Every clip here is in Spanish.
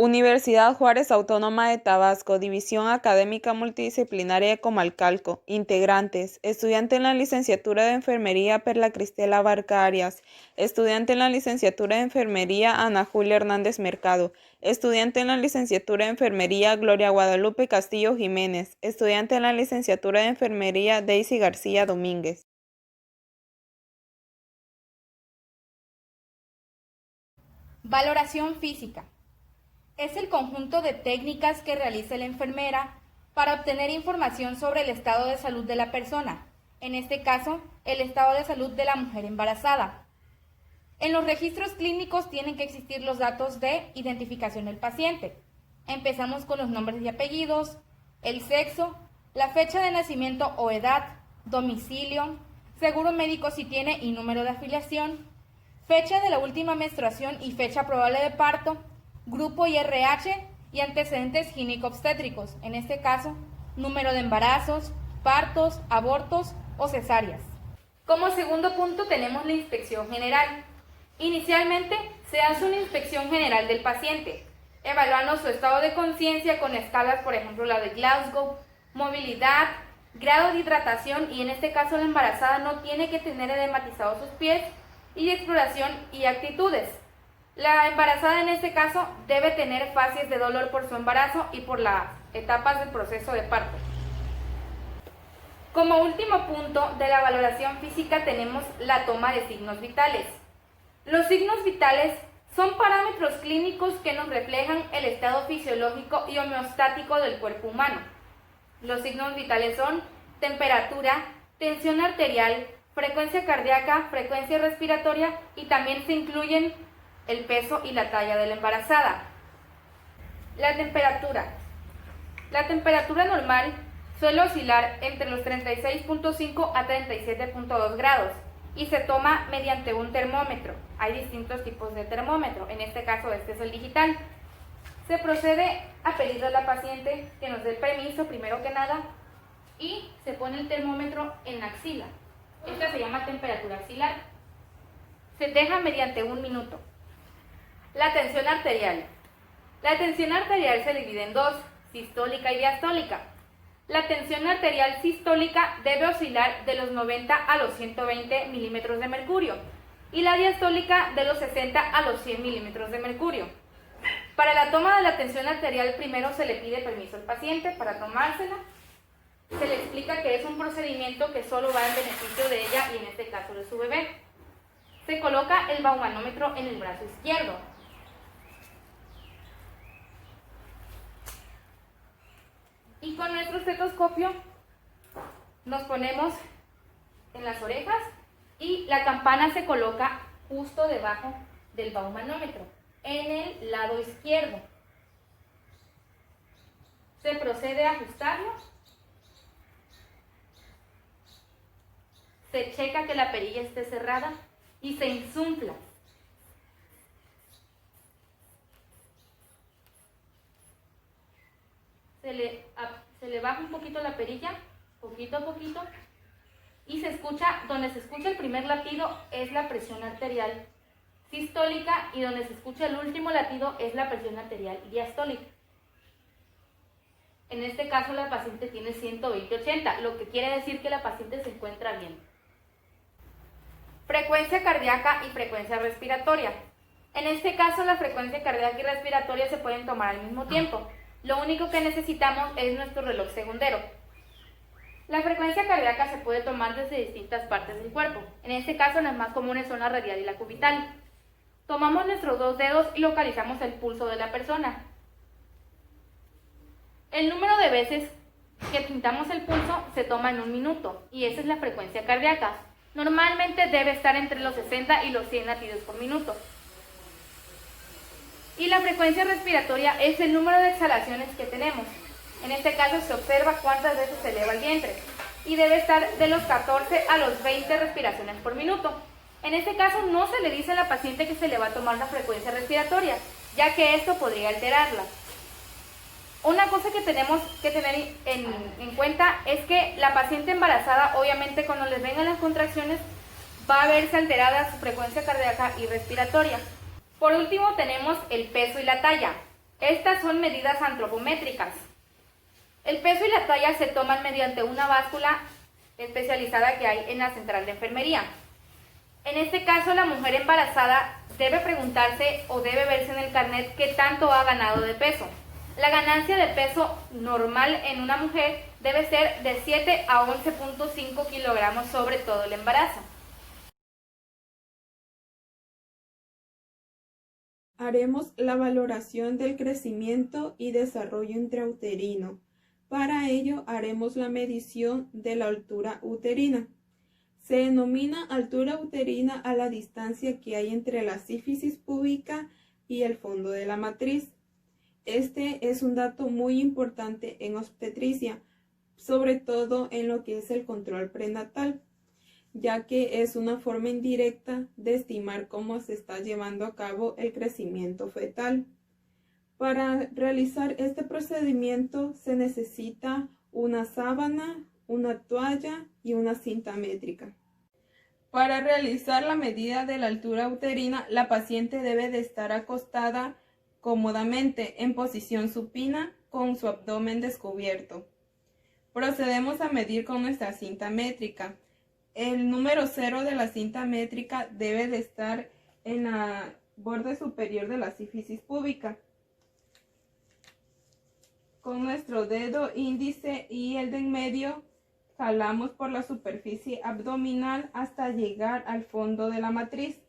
Universidad Juárez Autónoma de Tabasco, División Académica Multidisciplinaria de Comalcalco. Integrantes: estudiante en la licenciatura de Enfermería Perla Cristela Barca Arias, estudiante en la licenciatura de Enfermería Ana Julia Hernández Mercado, estudiante en la licenciatura de Enfermería Gloria Guadalupe Castillo Jiménez, estudiante en la licenciatura de Enfermería Daisy García Domínguez. Valoración física. Es el conjunto de técnicas que realiza la enfermera para obtener información sobre el estado de salud de la persona, en este caso, el estado de salud de la mujer embarazada. En los registros clínicos tienen que existir los datos de identificación del paciente. Empezamos con los nombres y apellidos, el sexo, la fecha de nacimiento o edad, domicilio, seguro médico si tiene y número de afiliación, fecha de la última menstruación y fecha probable de parto, grupo IRH y antecedentes gineco-obstétricos, en este caso, número de embarazos, partos, abortos o cesáreas. Como segundo punto tenemos la inspección general. Inicialmente se hace una inspección general del paciente, evaluando su estado de conciencia con escalas, por ejemplo la de Glasgow, movilidad, grado de hidratación y en este caso la embarazada no tiene que tener edematizados sus pies y exploración y actitudes. La embarazada en este caso debe tener fases de dolor por su embarazo y por las etapas del proceso de parto. Como último punto de la valoración física tenemos la toma de signos vitales. Los signos vitales son parámetros clínicos que nos reflejan el estado fisiológico y homeostático del cuerpo humano. Los signos vitales son temperatura, tensión arterial, frecuencia cardíaca, frecuencia respiratoria y también se incluyen el peso y la talla de la embarazada. La temperatura. La temperatura normal suele oscilar entre los 36.5 a 37.2 grados y se toma mediante un termómetro. Hay distintos tipos de termómetro, en este caso este es el digital. Se procede a pedirle a la paciente que nos dé el permiso primero que nada y se pone el termómetro en la axila. Esta se llama temperatura axilar. Se deja mediante 1 minuto. La tensión arterial. La tensión arterial se divide en dos, sistólica y diastólica. La tensión arterial sistólica debe oscilar de los 90 a los 120 milímetros de mercurio y la diastólica de los 60 a los 100 milímetros de mercurio. Para la toma de la tensión arterial primero se le pide permiso al paciente para tomársela. Se le explica que es un procedimiento que solo va en beneficio de ella y en este caso de su bebé. Se coloca el baumanómetro en el brazo izquierdo. Y con nuestro estetoscopio nos ponemos en las orejas y la campana se coloca justo debajo del baumanómetro, en el lado izquierdo. Se procede a ajustarlo. Se checa que la perilla esté cerrada y se insufla. Se le baja un poquito la perilla, poquito a poquito, y se escucha, donde se escucha el primer latido es la presión arterial sistólica y donde se escucha el último latido es la presión arterial diastólica. En este caso la paciente tiene 120/80, lo que quiere decir que la paciente se encuentra bien. Frecuencia cardíaca y frecuencia respiratoria. En este caso la frecuencia cardíaca y respiratoria se pueden tomar al mismo tiempo. Lo único que necesitamos es nuestro reloj segundero. La frecuencia cardíaca se puede tomar desde distintas partes del cuerpo. En este caso las más comunes son la radial y la cubital. Tomamos nuestros 2 dedos y localizamos el pulso de la persona. El número de veces que pintamos el pulso se toma en 1 minuto y esa es la frecuencia cardíaca. Normalmente debe estar entre los 60 y los 100 latidos por minuto. Y la frecuencia respiratoria es el número de exhalaciones que tenemos. En este caso se observa cuántas veces se eleva el vientre y debe estar de los 14 a los 20 respiraciones por minuto. En este caso no se le dice a la paciente que se le va a tomar la frecuencia respiratoria, ya que esto podría alterarla. Una cosa que tenemos que tener en cuenta es que la paciente embarazada, obviamente cuando les vengan las contracciones, va a verse alterada su frecuencia cardíaca y respiratoria. Por último tenemos el peso y la talla. Estas son medidas antropométricas. El peso y la talla se toman mediante una báscula especializada que hay en la central de enfermería. En este caso, la mujer embarazada debe preguntarse o debe verse en el carnet qué tanto ha ganado de peso. La ganancia de peso normal en una mujer debe ser de 7 a 11.5 kilogramos sobre todo el embarazo. Haremos la valoración del crecimiento y desarrollo intrauterino. Para ello haremos la medición de la altura uterina. Se denomina altura uterina a la distancia que hay entre la sífisis púbica y el fondo de la matriz. Este es un dato muy importante en obstetricia, sobre todo en lo que es el control prenatal, ya que es una forma indirecta de estimar cómo se está llevando a cabo el crecimiento fetal. Para realizar este procedimiento se necesita una sábana, una toalla y una cinta métrica. Para realizar la medida de la altura uterina, la paciente debe de estar acostada cómodamente en posición supina con su abdomen descubierto. Procedemos a medir con nuestra cinta métrica. El número 0 de la cinta métrica debe de estar en la borde superior de la sífisis púbica. Con nuestro dedo índice y el de en medio, jalamos por la superficie abdominal hasta llegar al fondo de la matriz.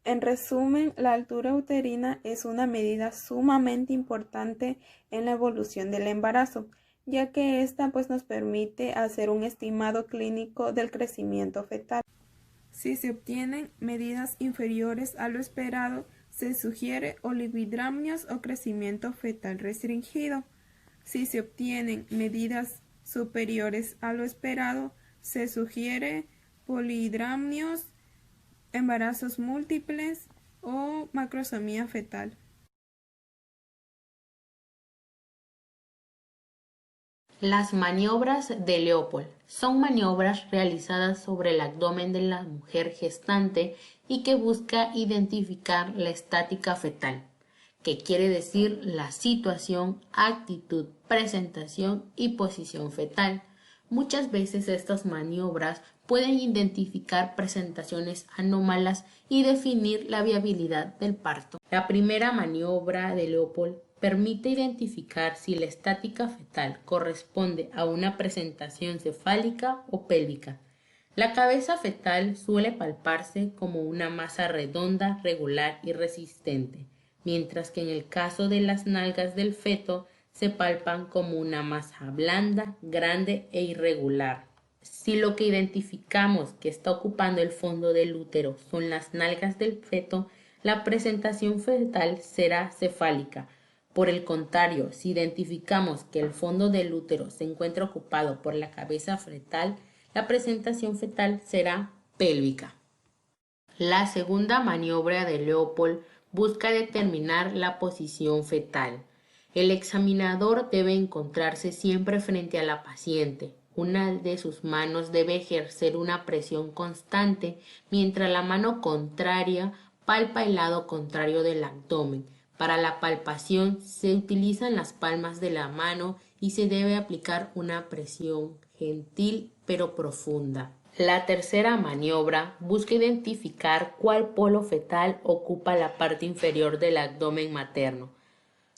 En resumen, la altura uterina es una medida sumamente importante en la evolución del embarazo, ya que esta nos permite hacer un estimado clínico del crecimiento fetal. Si se obtienen medidas inferiores a lo esperado, se sugiere olividramnios o crecimiento fetal restringido. Si se obtienen medidas superiores a lo esperado, se sugiere polihidramnios, embarazos múltiples o macrosomía fetal. Las maniobras de Leopold son maniobras realizadas sobre el abdomen de la mujer gestante y que busca identificar la estática fetal, que quiere decir la situación, actitud, presentación y posición fetal. Muchas veces estas maniobras pueden identificar presentaciones anómalas y definir la viabilidad del parto. La primera maniobra de Leopold permite identificar si la estática fetal corresponde a una presentación cefálica o pélvica. La cabeza fetal suele palparse como una masa redonda, regular y resistente, mientras que en el caso de las nalgas del feto se palpan como una masa blanda, grande e irregular. Si lo que identificamos que está ocupando el fondo del útero son las nalgas del feto, la presentación fetal será cefálica. Por el contrario, si identificamos que el fondo del útero se encuentra ocupado por la cabeza fetal, la presentación fetal será pélvica. La segunda maniobra de Leopold busca determinar la posición fetal. El examinador debe encontrarse siempre frente a la paciente. Una de sus manos debe ejercer una presión constante, mientras la mano contraria palpa el lado contrario del abdomen. Para la palpación se utilizan las palmas de la mano y se debe aplicar una presión gentil pero profunda. La tercera maniobra busca identificar cuál polo fetal ocupa la parte inferior del abdomen materno.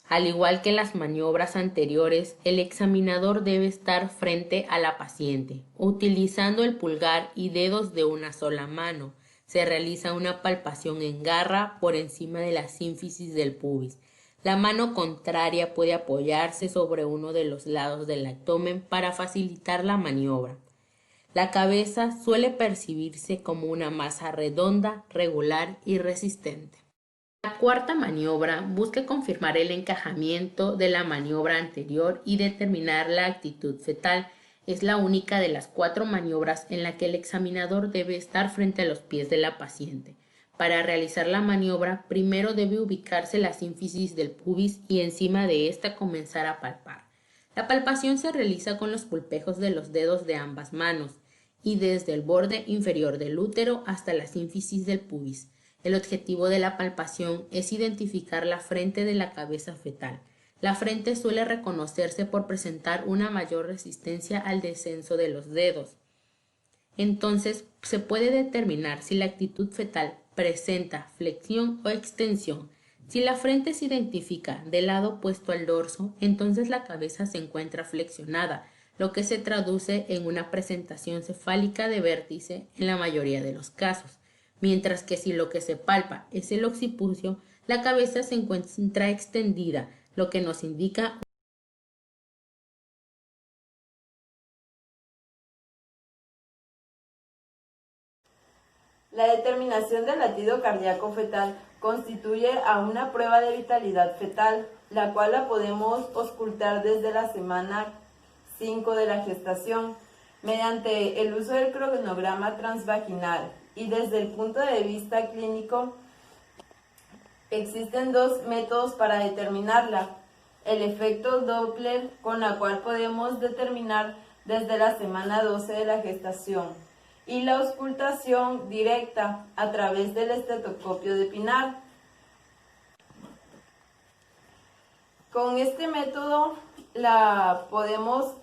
Al igual que en las maniobras anteriores, el examinador debe estar frente a la paciente, utilizando el pulgar y dedos de una sola mano. Se realiza una palpación en garra por encima de la sínfisis del pubis. La mano contraria puede apoyarse sobre uno de los lados del abdomen para facilitar la maniobra. La cabeza suele percibirse como una masa redonda, regular y resistente. La cuarta maniobra busca confirmar el encajamiento de la maniobra anterior y determinar la actitud fetal. Es la única de las 4 maniobras en la que el examinador debe estar frente a los pies de la paciente. Para realizar la maniobra, primero debe ubicarse la sínfisis del pubis y encima de esta comenzar a palpar. La palpación se realiza con los pulpejos de los dedos de ambas manos y desde el borde inferior del útero hasta la sínfisis del pubis. El objetivo de la palpación es identificar la frente de la cabeza fetal. La frente suele reconocerse por presentar una mayor resistencia al descenso de los dedos. Entonces, se puede determinar si la actitud fetal presenta flexión o extensión. Si la frente se identifica del lado opuesto al dorso, entonces la cabeza se encuentra flexionada, lo que se traduce en una presentación cefálica de vértice en la mayoría de los casos, mientras que si lo que se palpa es el occipucio, la cabeza se encuentra extendida, lo que nos indica La determinación del latido cardíaco fetal constituye a una prueba de vitalidad fetal, la cual la podemos auscultar desde la semana 5 de la gestación, mediante el uso del cronograma transvaginal. Y desde el punto de vista clínico, existen dos métodos para determinarla. El efecto Doppler, con la cual podemos determinar desde la semana 12 de la gestación, y la auscultación directa a través del estetoscopio de Pinar. Con este método la podemos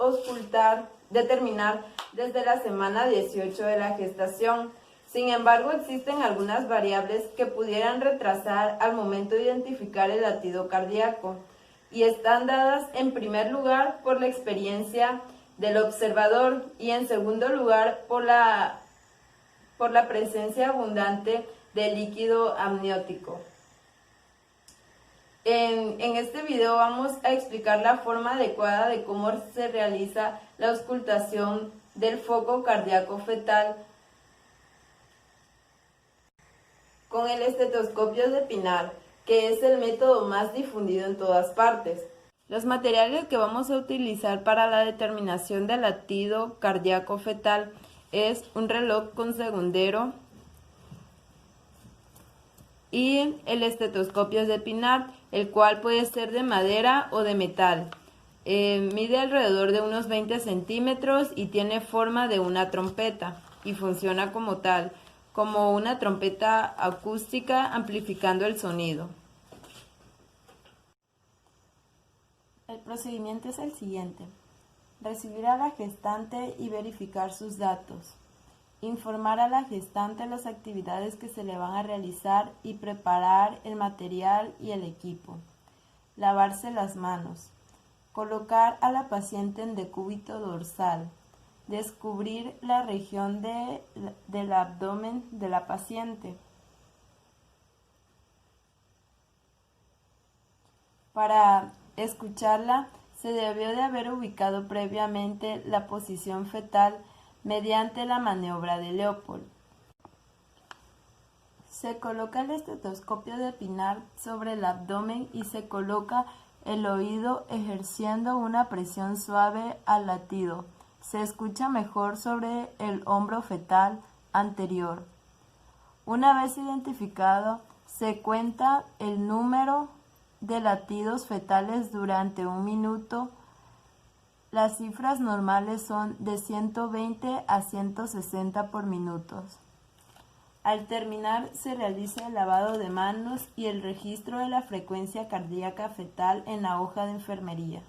determinar desde la semana 18 de la gestación. Sin embargo, existen algunas variables que pudieran retrasar al momento de identificar el latido cardíaco, y están dadas en primer lugar por la experiencia del observador y en segundo lugar por la presencia abundante de líquido amniótico. En este video vamos a explicar la forma adecuada de cómo se realiza la auscultación del foco cardíaco fetal con el estetoscopio de Pinar, que es el método más difundido en todas partes. Los materiales que vamos a utilizar para la determinación del latido cardíaco fetal es un reloj con segundero y el estetoscopio de Pinar, el cual puede ser de madera o de metal. Mide alrededor de unos 20 centímetros y tiene forma de una trompeta y funciona como tal, como una trompeta acústica amplificando el sonido. El procedimiento es el siguiente: recibir a la gestante y verificar sus datos. Informar a la gestante las actividades que se le van a realizar y preparar el material y el equipo. Lavarse las manos. Colocar a la paciente en decúbito dorsal. Descubrir la región del abdomen de la paciente. Para escucharla, se debió de haber ubicado previamente la posición fetal mediante la maniobra de Leopold. Se coloca el estetoscopio de Pinar sobre el abdomen y se coloca el oído ejerciendo una presión suave al latido. Se escucha mejor sobre el hombro fetal anterior. Una vez identificado, se cuenta el número de latidos fetales durante 1 minuto. Las cifras normales son de 120 a 160 por minuto. Al terminar, se realiza el lavado de manos y el registro de la frecuencia cardíaca fetal en la hoja de enfermería.